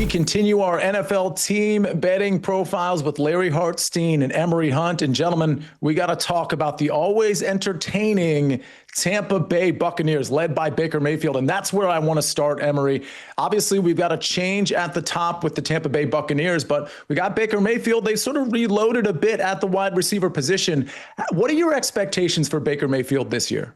We continue our NFL team betting profiles with Larry Hartstein and Emory Hunt. And gentlemen, we got to talk about the always entertaining Tampa Bay Buccaneers led by Baker Mayfield. And that's where I want to start, Emory. Obviously, we've got a change at the top with the Tampa Bay Buccaneers, but we got Baker Mayfield. They sort of reloaded a bit at the wide receiver position. What are your expectations for Baker Mayfield this year?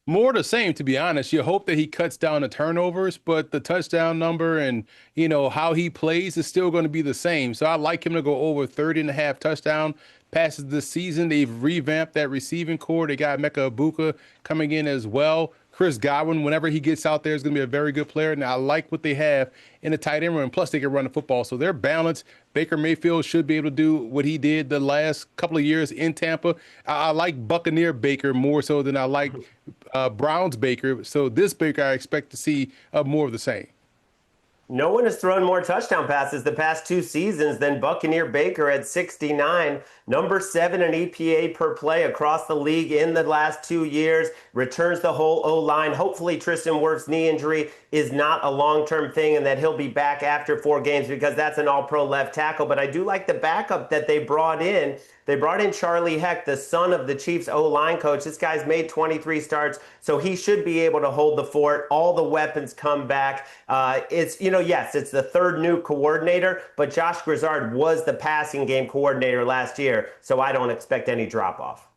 More the same, to be honest. You hope that he cuts down the turnovers, but the touchdown number and, how he plays is still going to be the same. So I like him to go over 30.5 touchdown passes this season. They've revamped that receiving core. They got Emeka Egbuka coming in as well. Chris Godwin, whenever he gets out there, is going to be a very good player. And I like what they have in the tight end room. Plus, they can run the football. So they're balanced. Baker Mayfield should be able to do what he did the last couple of years in Tampa. I like Buccaneer Baker more so than I like Browns Baker. So this Baker, I expect to see more of the same. No one has thrown more touchdown passes the past two seasons than Buccaneer Baker at 69. Number 7 in EPA per play across the league in the last 2 years. Returns the whole O-line. Hopefully Tristan Wirfs' knee injury is not a long-term thing and that he'll be back after 4 games because that's an all-pro left tackle. But I do like the backup that they brought in. They brought in Charlie Heck, the son of the Chiefs O-line coach. This guy's made 23 starts, so he should be able to hold the fort. All the weapons come back. Yes, it's the third new coordinator, but Josh Grizzard was the passing game coordinator last year, so I don't expect any drop-off.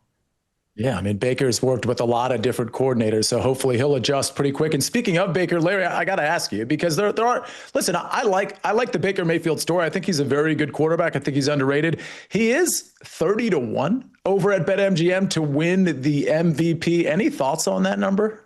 Yeah, I mean, Baker's worked with a lot of different coordinators, so hopefully he'll adjust pretty quick. And speaking of Baker, Larry, I got to ask you, because there are, listen, I like the Baker Mayfield story. I think he's a very good quarterback. I think he's underrated. He is 30-1 over at BetMGM to win the MVP. Any thoughts on that number?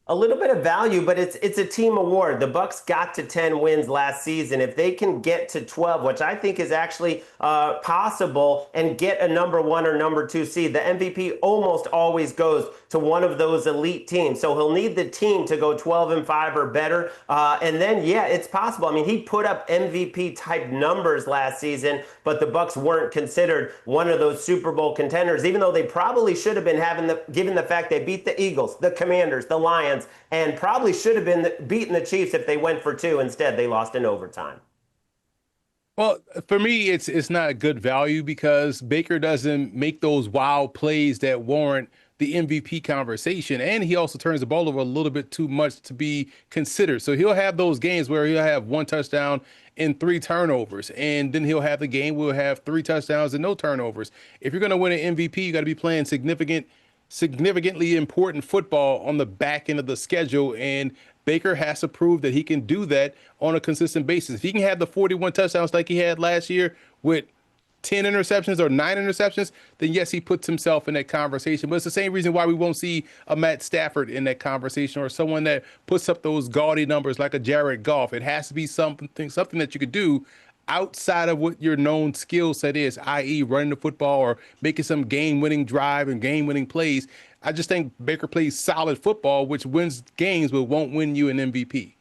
A little bit of value, but it's a team award. The Bucs got to 10 wins last season. If they can get to 12, which I think is actually possible, and get a number 1 or number 2 seed, the MVP almost always goes to one of those elite teams. So he'll need the team to go 12-5 or better. And then, yeah, it's possible. I mean, he put up MVP type numbers last season, but the Bucs weren't considered one of those Super Bowl contenders, even though they probably should have been given the fact they beat the Eagles, the Commanders, the Lions, and probably should have been beating the Chiefs if they went for 2. Instead, they lost in overtime. Well, for me, it's not a good value because Baker doesn't make those wild plays that warrant the MVP conversation. And he also turns the ball over a little bit too much to be considered. So he'll have those games where he'll have 1 touchdown and 3 turnovers. And then he'll have the game where he'll have 3 touchdowns and no turnovers. If you're going to win an MVP, you got to be playing significantly important football on the back end of the schedule, and Baker has to prove that he can do that on a consistent basis. If he can have the 41 touchdowns like he had last year with 10 interceptions or 9 interceptions, then yes, he puts himself in that conversation. But it's the same reason why we won't see a Matt Stafford in that conversation or someone that puts up those gaudy numbers like a Jared Goff. It has to be something that you could do outside of what your known skill set is, i.e. running the football or making some game-winning drive and game-winning plays. I just think Baker plays solid football, which wins games but won't win you an MVP.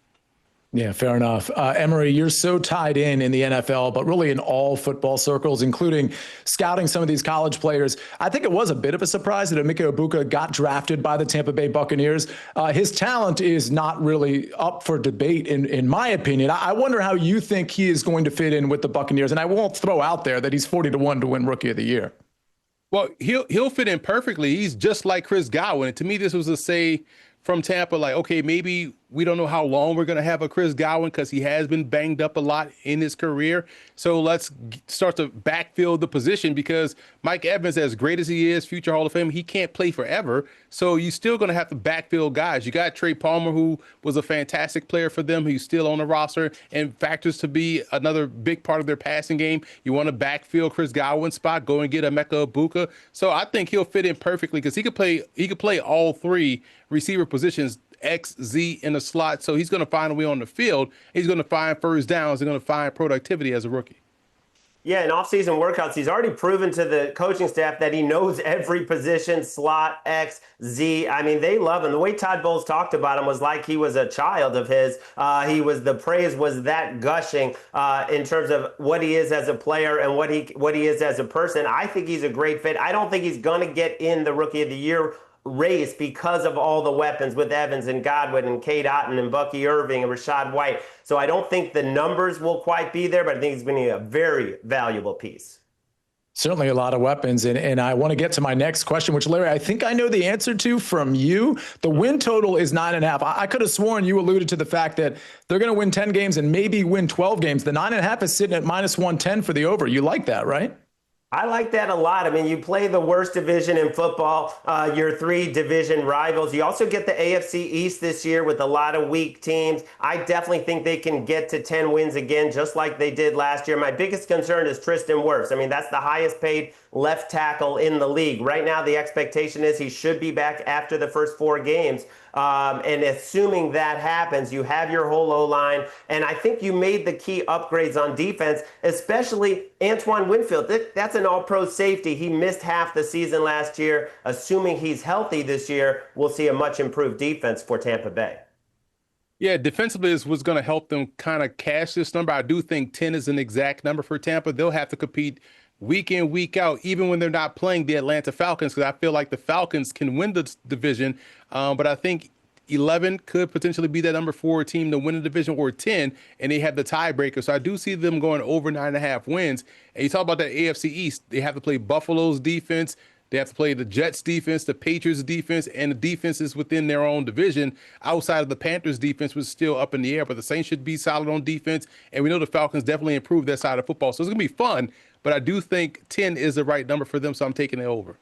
Yeah, fair enough. Emory, you're so tied in the NFL, but really in all football circles, including scouting some of these college players. I think it was a bit of a surprise that Emeka Egbuka got drafted by the Tampa Bay Buccaneers. His talent is not really up for debate, in my opinion. I wonder how you think he is going to fit in with the Buccaneers. And I won't throw out there that he's 40-1 to win Rookie of the Year. Well, he'll fit in perfectly. He's just like Chris Godwin. And to me, this was a say from Tampa, like, okay, maybe we don't know how long we're going to have a Chris Godwin because he has been banged up a lot in his career. So let's start to backfill the position because Mike Evans, as great as he is, future Hall of Fame, he can't play forever. So you're still going to have to backfill guys. You got Trey Palmer, who was a fantastic player for them. He's still on the roster and factors to be another big part of their passing game. You want to backfill Chris Godwin's spot, go and get Emeka Egbuka. So I think he'll fit in perfectly because he could play all 3 receiver positions, X, Z in the slot. So he's going to find a way on the field. He's going to find first downs. He's going to find productivity as a rookie. Yeah, in off-season workouts, he's already proven to the coaching staff that he knows every position, slot, X, Z. I mean, they love him. The way Todd Bowles talked about him was like he was a child of his. The praise was that gushing in terms of what he is as a player and what he is as a person. I think he's a great fit. I don't think he's going to get in the Rookie of the Year race because of all the weapons with Evans and Godwin and Cade Otton and Bucky Irving and Rashad White. So I don't think the numbers will quite be there, but I think he's going to be a very valuable piece. Certainly a lot of weapons. And I want to get to my next question, which, Larry, I think I know the answer to from you. The win total is 9.5. I could have sworn you alluded to the fact that they're going to win 10 games and maybe win 12 games. The 9.5 is sitting at -110 for the over. You like that, right? I like that a lot. I mean, you play the worst division in football, your three division rivals. You also get the AFC East this year with a lot of weak teams. I definitely think they can get to 10 wins again, just like they did last year. My biggest concern is Tristan Wirfs. I mean, that's the highest paid left tackle in the league. Right now, the expectation is he should be back after the first 4 games. And assuming that happens, you have your whole O-line. And I think you made the key upgrades on defense, especially Antoine Winfield. That's an all-pro safety. He missed half the season last year. Assuming he's healthy this year, we'll see a much improved defense for Tampa Bay. Yeah, defensively is what's going to help them kind of cash this number. I do think 10 is an exact number for Tampa. They'll have to compete week in, week out, even when they're not playing the Atlanta Falcons, because I feel like the Falcons can win the division. But I think 11 could potentially be that number 4 team to win the division, or 10, and they have the tiebreaker. So I do see them going over 9.5 wins. And you talk about that AFC East, they have to play Buffalo's defense. They have to play the Jets defense, the Patriots defense, and the defenses within their own division outside of the Panthers defense, was still up in the air. But the Saints should be solid on defense. And we know the Falcons definitely improved that side of football. So it's going to be fun. But I do think 10 is the right number for them. So I'm taking it over.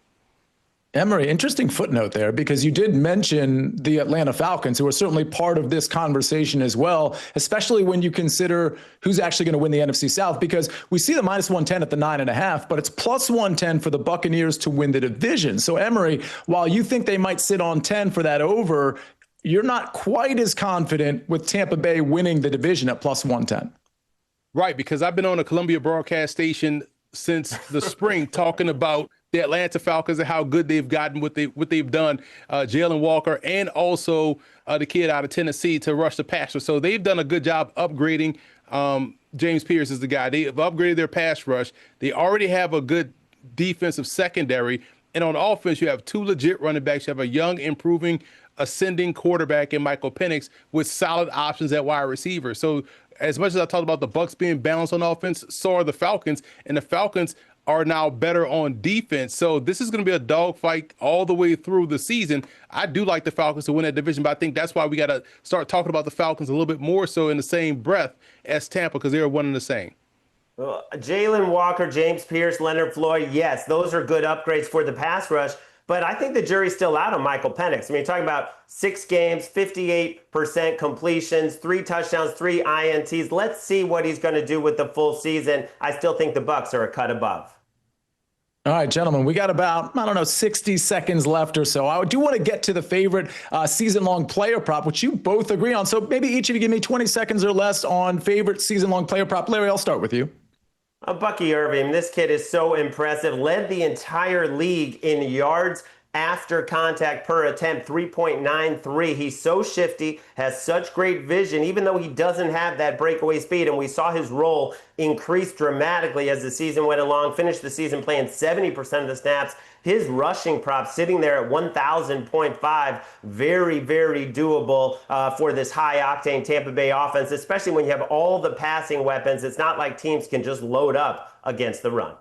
Emory, interesting footnote there, because you did mention the Atlanta Falcons, who are certainly part of this conversation as well, especially when you consider who's actually going to win the NFC South, because we see the -110 at the 9.5, but it's +110 for the Buccaneers to win the division. So, Emory, while you think they might sit on 10 for that over, you're not quite as confident with Tampa Bay winning the division at +110. Right, because I've been on a Columbia broadcast station since the spring talking about the Atlanta Falcons and how good they've gotten, what they've done, Jalen Walker, and also the kid out of Tennessee to rush the passer. So they've done a good job upgrading. James Pierce is the guy. They've upgraded their pass rush. They already have a good defensive secondary. And on offense, you have 2 legit running backs. You have a young, improving, ascending quarterback in Michael Penix with solid options at wide receiver. So as much as I talked about the Bucs being balanced on offense, so are the Falcons. And the Falcons are now better on defense. So this is going to be a dogfight all the way through the season. I do like the Falcons to win that division, but I think that's why we got to start talking about the Falcons a little bit more so in the same breath as Tampa, because they're one and the same. Jalen Walker, James Pierce, Leonard Floyd, yes, those are good upgrades for the pass rush. But I think the jury's still out on Michael Penix. I mean, you're talking about 6 games, 58% completions, 3 touchdowns, 3 INTs. Let's see what he's going to do with the full season. I still think the Bucs are a cut above. All right, gentlemen, we got about, 60 seconds left or so. I do want to get to the favorite season-long player prop, which you both agree on. So maybe each of you give me 20 seconds or less on favorite season-long player prop. Larry, I'll start with you. Bucky Irving, this kid is so impressive. Led the entire league in yards after contact per attempt, 3.93. He's so shifty, has such great vision, even though he doesn't have that breakaway speed. And we saw his role increase dramatically as the season went along, finished the season playing 70% of the snaps. His rushing prop sitting there at 1,000.5, very, very doable for this high-octane Tampa Bay offense, especially when you have all the passing weapons. It's not like teams can just load up against the run.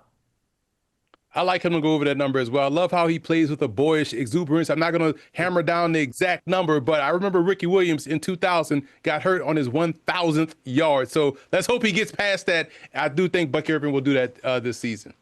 I like him to go over that number as well. I love how he plays with a boyish exuberance. I'm not going to hammer down the exact number, but I remember Ricky Williams in 2000 got hurt on his 1,000th yard. So let's hope he gets past that. I do think Bucky Irving will do that this season.